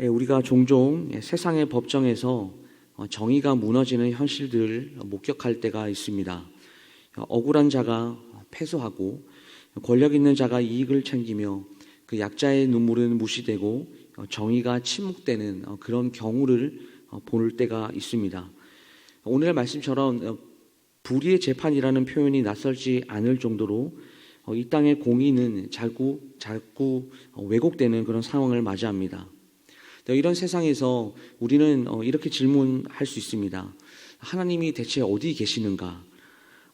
우리가 종종 세상의 법정에서 정의가 무너지는 현실들을 목격할 때가 있습니다. 억울한 자가 패소하고 권력 있는 자가 이익을 챙기며 그 약자의 눈물은 무시되고 정의가 침묵되는 그런 경우를 볼 때가 있습니다. 오늘의 말씀처럼 불의의 재판이라는 표현이 낯설지 않을 정도로 이 땅의 공의는 자꾸 왜곡되는 그런 상황을 맞이합니다. 이런 세상에서 우리는 이렇게 질문할 수 있습니다. 하나님이 대체 어디 계시는가?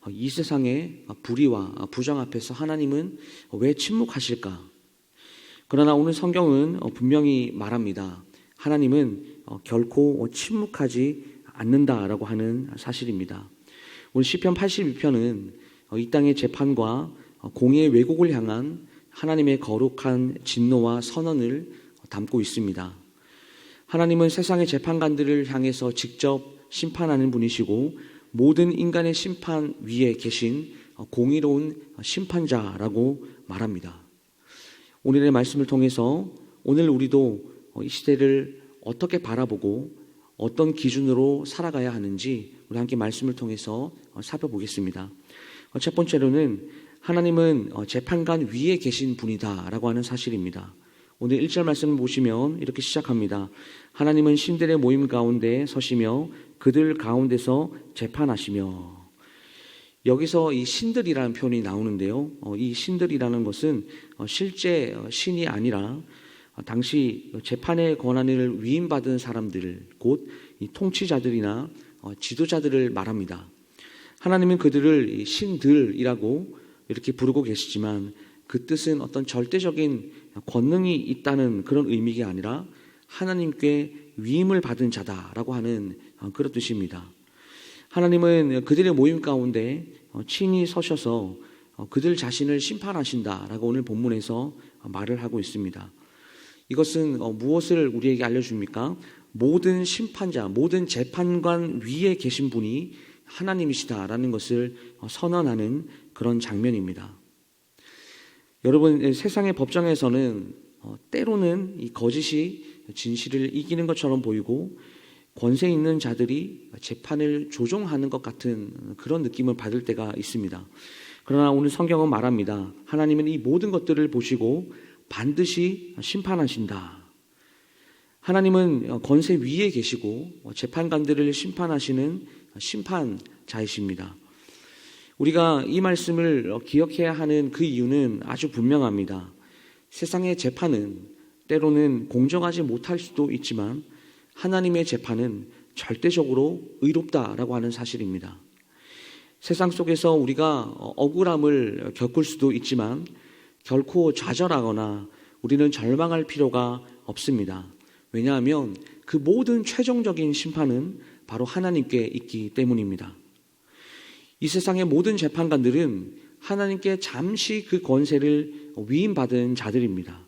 이 세상의 불의와 부정 앞에서 하나님은 왜 침묵하실까? 그러나 오늘 성경은 분명히 말합니다. 하나님은 결코 침묵하지 않는다라고 하는 사실입니다. 오늘 시편 82편은 이 땅의 재판과 공의의 왜곡을 향한 하나님의 거룩한 진노와 선언을 담고 있습니다. 하나님은 세상의 재판관들을 향해서 직접 심판하는 분이시고 모든 인간의 심판 위에 계신 공의로운 심판자라고 말합니다. 오늘의 말씀을 통해서 오늘 우리도 이 시대를 어떻게 바라보고 어떤 기준으로 살아가야 하는지 우리 함께 말씀을 통해서 살펴보겠습니다. 첫 번째로는 하나님은 재판관 위에 계신 분이다라고 하는 사실입니다. 오늘 1절 말씀을 보시면 이렇게 시작합니다. 하나님은 신들의 모임 가운데 서시며 그들 가운데서 재판하시며. 여기서 이 신들이라는 표현이 나오는데요. 이 신들이라는 것은 실제 신이 아니라 당시 재판의 권한을 위임받은 사람들, 곧 이 통치자들이나 지도자들을 말합니다. 하나님은 그들을 신들이라고 이렇게 부르고 계시지만 그 뜻은 어떤 절대적인 권능이 있다는 그런 의미가 아니라 하나님께 위임을 받은 자다라고 하는 그런 뜻입니다. 하나님은 그들의 모임 가운데 친히 서셔서 그들 자신을 심판하신다라고 오늘 본문에서 말을 하고 있습니다. 이것은 무엇을 우리에게 알려줍니까? 모든 심판자, 모든 재판관 위에 계신 분이 하나님이시다라는 것을 선언하는 그런 장면입니다. 여러분, 세상의 법정에서는 때로는 이 거짓이 진실을 이기는 것처럼 보이고 권세 있는 자들이 재판을 조종하는 것 같은 그런 느낌을 받을 때가 있습니다. 그러나 오늘 성경은 말합니다. 하나님은 이 모든 것들을 보시고 반드시 심판하신다. 하나님은 권세 위에 계시고 재판관들을 심판하시는 심판자이십니다. 우리가 이 말씀을 기억해야 하는 그 이유는 아주 분명합니다. 세상의 재판은 때로는 공정하지 못할 수도 있지만 하나님의 재판은 절대적으로 의롭다라고 하는 사실입니다. 세상 속에서 우리가 억울함을 겪을 수도 있지만 결코 좌절하거나 우리는 절망할 필요가 없습니다. 왜냐하면 그 모든 최종적인 심판은 바로 하나님께 있기 때문입니다. 이 세상의 모든 재판관들은 하나님께 잠시 그 권세를 위임받은 자들입니다.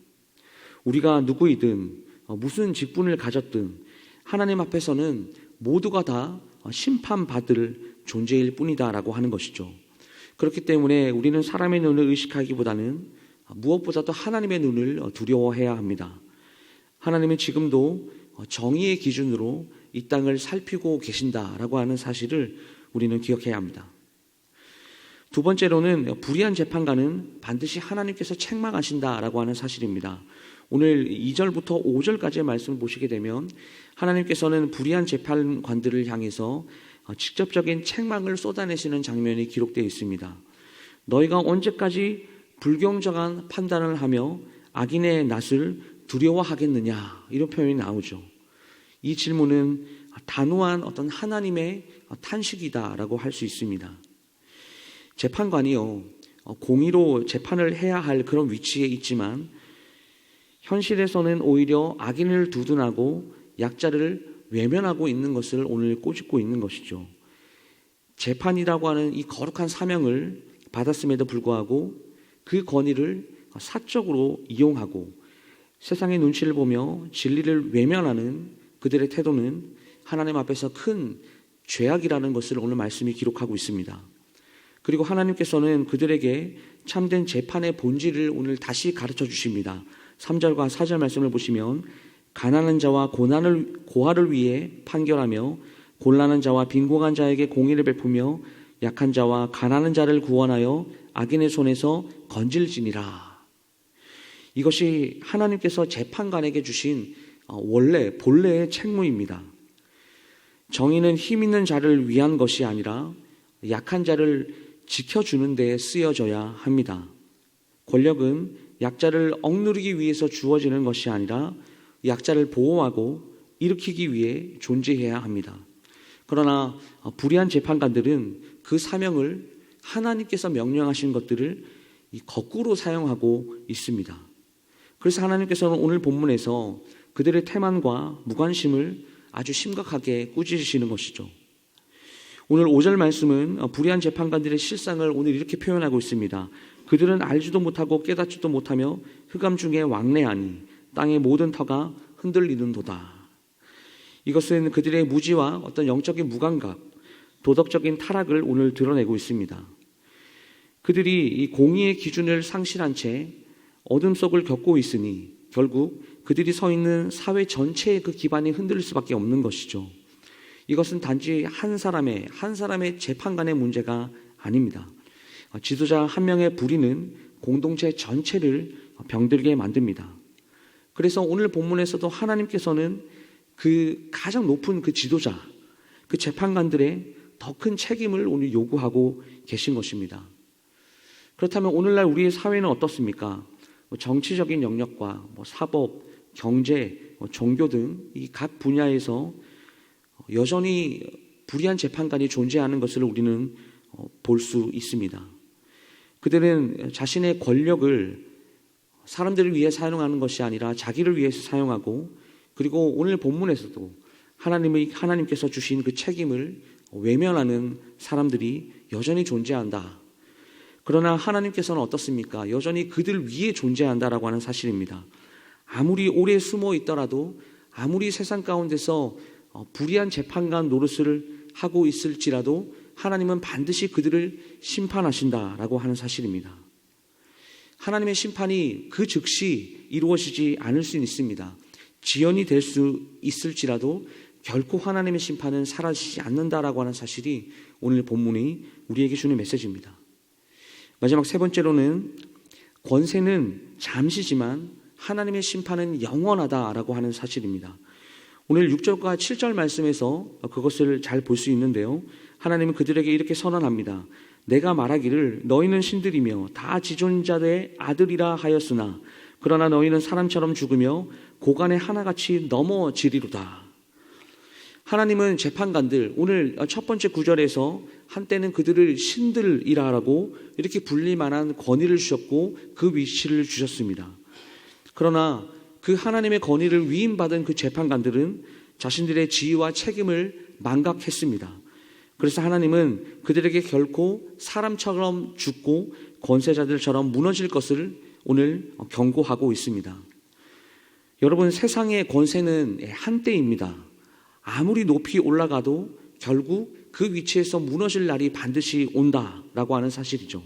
우리가 누구이든 무슨 직분을 가졌든 하나님 앞에서는 모두가 다 심판받을 존재일 뿐이다라고 하는 것이죠. 그렇기 때문에 우리는 사람의 눈을 의식하기보다는 무엇보다도 하나님의 눈을 두려워해야 합니다. 하나님은 지금도 정의의 기준으로 이 땅을 살피고 계신다라고 하는 사실을 우리는 기억해야 합니다. 두 번째로는 불의한 재판관은 반드시 하나님께서 책망하신다라고 하는 사실입니다. 오늘 2절부터 5절까지의 말씀을 보시게 되면 하나님께서는 불의한 재판관들을 향해서 직접적인 책망을 쏟아내시는 장면이 기록되어 있습니다. 너희가 언제까지 불경정한 판단을 하며 악인의 낯을 두려워하겠느냐, 이런 표현이 나오죠. 이 질문은 단호한 어떤 하나님의 탄식이다라고 할 수 있습니다. 재판관이요, 공의로 재판을 해야 할 그런 위치에 있지만 현실에서는 오히려 악인을 두둔하고 약자를 외면하고 있는 것을 오늘 꼬집고 있는 것이죠. 재판이라고 하는 이 거룩한 사명을 받았음에도 불구하고 그 권위를 사적으로 이용하고 세상의 눈치를 보며 진리를 외면하는 그들의 태도는 하나님 앞에서 큰 죄악이라는 것을 오늘 말씀이 기록하고 있습니다. 그리고 하나님께서는 그들에게 참된 재판의 본질을 오늘 다시 가르쳐 주십니다. 3절과 4절 말씀을 보시면 가난한 자와 고아를 위해 판결하며 곤란한 자와 빈곤한 자에게 공의를 베푸며 약한 자와 가난한 자를 구원하여 악인의 손에서 건질지니라. 이것이 하나님께서 재판관에게 주신 본래의 책무입니다. 정의는 힘 있는 자를 위한 것이 아니라 약한 자를 지켜주는 데 쓰여져야 합니다. 권력은 약자를 억누르기 위해서 주어지는 것이 아니라 약자를 보호하고 일으키기 위해 존재해야 합니다. 그러나 불의한 재판관들은 그 사명을 하나님께서 명령하신 것들을 거꾸로 사용하고 있습니다. 그래서 하나님께서는 오늘 본문에서 그들의 태만과 무관심을 아주 심각하게 꾸짖으시는 것이죠. 오늘 5절 말씀은 불의한 재판관들의 실상을 오늘 이렇게 표현하고 있습니다. 그들은 알지도 못하고 깨닫지도 못하며 흑암 중에 왕래하니 땅의 모든 터가 흔들리는도다. 이것은 그들의 무지와 어떤 영적인 무감각, 도덕적인 타락을 오늘 드러내고 있습니다. 그들이 이 공의의 기준을 상실한 채 어둠 속을 겪고 있으니 결국 그들이 서 있는 사회 전체의 그 기반이 흔들릴 수밖에 없는 것이죠. 이것은 단지 한 사람의 재판관의 문제가 아닙니다. 지도자 한 명의 불의는 공동체 전체를 병들게 만듭니다. 그래서 오늘 본문에서도 하나님께서는 그 가장 높은 그 지도자, 그 재판관들의 더 큰 책임을 오늘 요구하고 계신 것입니다. 그렇다면 오늘날 우리의 사회는 어떻습니까? 정치적인 영역과 사법, 경제, 종교 등 이 각 분야에서 여전히 불의한 재판관이 존재하는 것을 우리는 볼 수 있습니다. 그들은 자신의 권력을 사람들을 위해 사용하는 것이 아니라 자기를 위해서 사용하고, 그리고 오늘 본문에서도 하나님께서 주신 그 책임을 외면하는 사람들이 여전히 존재한다. 그러나 하나님께서는 어떻습니까? 여전히 그들 위에 존재한다라고 하는 사실입니다. 아무리 오래 숨어 있더라도, 아무리 세상 가운데서 불의한 재판관 노릇을 하고 있을지라도 하나님은 반드시 그들을 심판하신다라고 하는 사실입니다. 하나님의 심판이 그 즉시 이루어지지 않을 수는 있습니다. 지연이 될 수 있을지라도 결코 하나님의 심판은 사라지지 않는다라고 하는 사실이 오늘 본문이 우리에게 주는 메시지입니다. 마지막 세 번째로는 권세는 잠시지만 하나님의 심판은 영원하다라고 하는 사실입니다. 오늘 6절과 7절 말씀에서 그것을 잘 볼 수 있는데요. 하나님은 그들에게 이렇게 선언합니다. 내가 말하기를 너희는 신들이며 다 지존자의 아들이라 하였으나 그러나 너희는 사람처럼 죽으며 고간의 하나같이 넘어지리로다. 하나님은 재판관들, 오늘 첫 번째 구절에서 한때는 그들을 신들이라고 이렇게 불릴만한 권위를 주셨고 그 위치를 주셨습니다. 그러나 그 하나님의 권위를 위임받은 그 재판관들은 자신들의 지위와 책임을 망각했습니다. 그래서 하나님은 그들에게 결코 사람처럼 죽고 권세자들처럼 무너질 것을 오늘 경고하고 있습니다. 여러분, 세상의 권세는 한때입니다. 아무리 높이 올라가도 결국 그 위치에서 무너질 날이 반드시 온다라고 하는 사실이죠.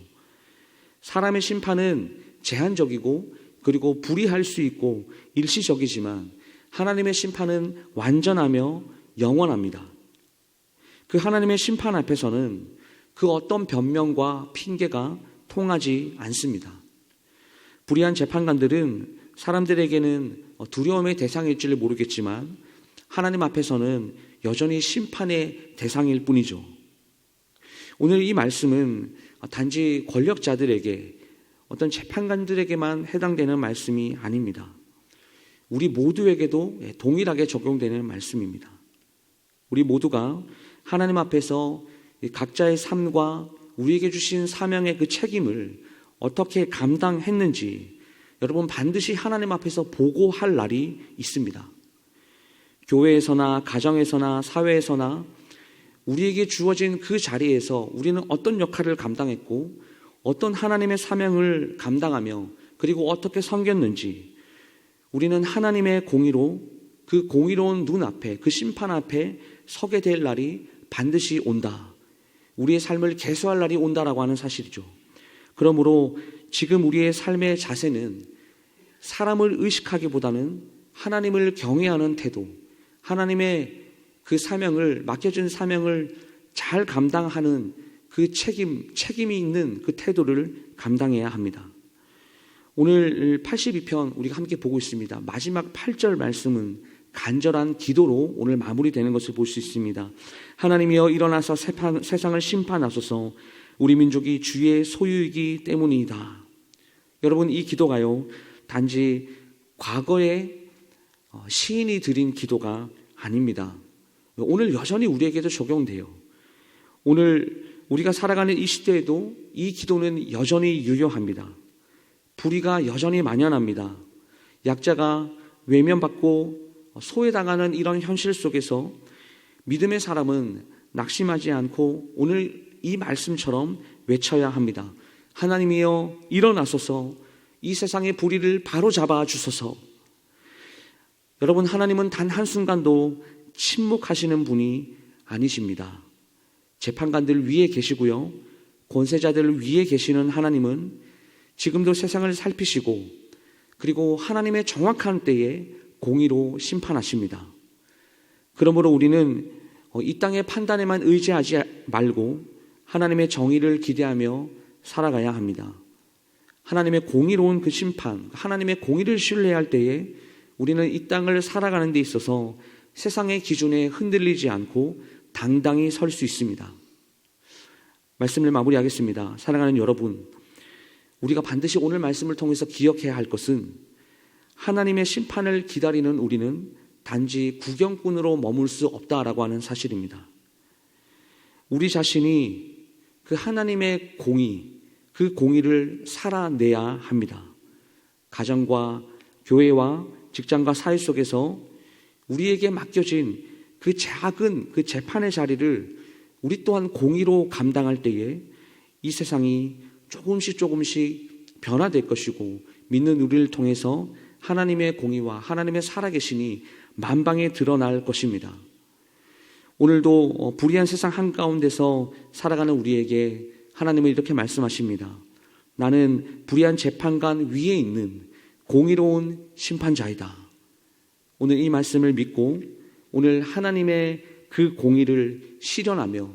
사람의 심판은 제한적이고 그리고 불의할 수 있고 일시적이지만 하나님의 심판은 완전하며 영원합니다. 그 하나님의 심판 앞에서는 그 어떤 변명과 핑계가 통하지 않습니다. 불의한 재판관들은 사람들에게는 두려움의 대상일지를 모르겠지만 하나님 앞에서는 여전히 심판의 대상일 뿐이죠. 오늘 이 말씀은 단지 권력자들에게, 어떤 재판관들에게만 해당되는 말씀이 아닙니다. 우리 모두에게도 동일하게 적용되는 말씀입니다. 우리 모두가 하나님 앞에서 각자의 삶과 우리에게 주신 사명의 그 책임을 어떻게 감당했는지 여러분 반드시 하나님 앞에서 보고할 날이 있습니다. 교회에서나 가정에서나 사회에서나 우리에게 주어진 그 자리에서 우리는 어떤 역할을 감당했고 어떤 하나님의 사명을 감당하며 그리고 어떻게 섬겼는지 우리는 하나님의 공의로 그 공의로운 눈앞에, 그 심판 앞에 서게 될 날이 반드시 온다. 우리의 삶을 계수할 날이 온다라고 하는 사실이죠. 그러므로 지금 우리의 삶의 자세는 사람을 의식하기보다는 하나님을 경외하는 태도, 하나님의 그 사명을, 맡겨진 사명을 잘 감당하는 그 책임이 있는 그 태도를 감당해야 합니다. 오늘 82편 우리가 함께 보고 있습니다. 마지막 8절 말씀은 간절한 기도로 오늘 마무리되는 것을 볼 수 있습니다. 하나님이여 일어나서 세상을 심판하소서. 우리 민족이 주의 소유이기 때문이다. 여러분, 이 기도가요, 단지 과거에 시인이 드린 기도가 아닙니다. 오늘 여전히 우리에게도 적용돼요. 오늘 우리가 살아가는 이 시대에도 이 기도는 여전히 유효합니다. 불의가 여전히 만연합니다. 약자가 외면받고 소외당하는 이런 현실 속에서 믿음의 사람은 낙심하지 않고 오늘 이 말씀처럼 외쳐야 합니다. 하나님이여 일어나소서. 이 세상의 불의를 바로잡아 주소서. 여러분, 하나님은 단 한순간도 침묵하시는 분이 아니십니다. 재판관들 위에 계시고요, 권세자들 위에 계시는 하나님은 지금도 세상을 살피시고, 그리고 하나님의 정확한 때에 공의로 심판하십니다. 그러므로 우리는 이 땅의 판단에만 의지하지 말고 하나님의 정의를 기대하며 살아가야 합니다. 하나님의 공의로운 그 심판, 하나님의 공의를 신뢰할 때에 우리는 이 땅을 살아가는 데 있어서 세상의 기준에 흔들리지 않고 당당히 설 수 있습니다. 말씀을 마무리하겠습니다. 사랑하는 여러분, 우리가 반드시 오늘 말씀을 통해서 기억해야 할 것은 하나님의 심판을 기다리는 우리는 단지 구경꾼으로 머물 수 없다라고 하는 사실입니다. 우리 자신이 그 하나님의 공의, 그 공의를 살아내야 합니다. 가정과 교회와 직장과 사회 속에서 우리에게 맡겨진 그 작은 그 재판의 자리를 우리 또한 공의로 감당할 때에 이 세상이 조금씩 변화될 것이고, 믿는 우리를 통해서 하나님의 공의와 하나님의 살아계심이 만방에 드러날 것입니다. 오늘도 불의한 세상 한가운데서 살아가는 우리에게 하나님은 이렇게 말씀하십니다. 나는 불의한 재판관 위에 있는 공의로운 심판자이다. 오늘 이 말씀을 믿고 오늘 하나님의 그 공의를 실현하며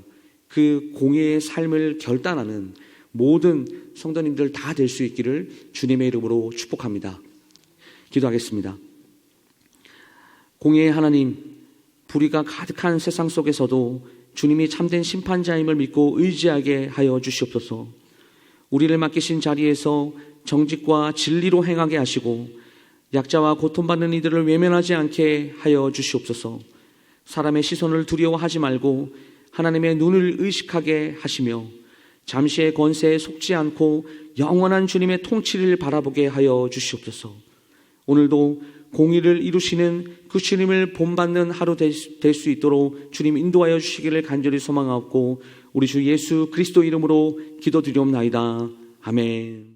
그 공의의 삶을 결단하는 모든 성도님들 다 될 수 있기를 주님의 이름으로 축복합니다. 기도하겠습니다. 공의의 하나님, 불의가 가득한 세상 속에서도 주님이 참된 심판자임을 믿고 의지하게 하여 주시옵소서. 우리를 맡기신 자리에서 정직과 진리로 행하게 하시고 약자와 고통받는 이들을 외면하지 않게 하여 주시옵소서. 사람의 시선을 두려워하지 말고 하나님의 눈을 의식하게 하시며 잠시의 권세에 속지 않고 영원한 주님의 통치를 바라보게 하여 주시옵소서. 오늘도 공의를 이루시는 그 주님을 본받는 하루 될 수 있도록 주님 인도하여 주시기를 간절히 소망하옵고 우리 주 예수 그리스도 이름으로 기도드리옵나이다. 아멘.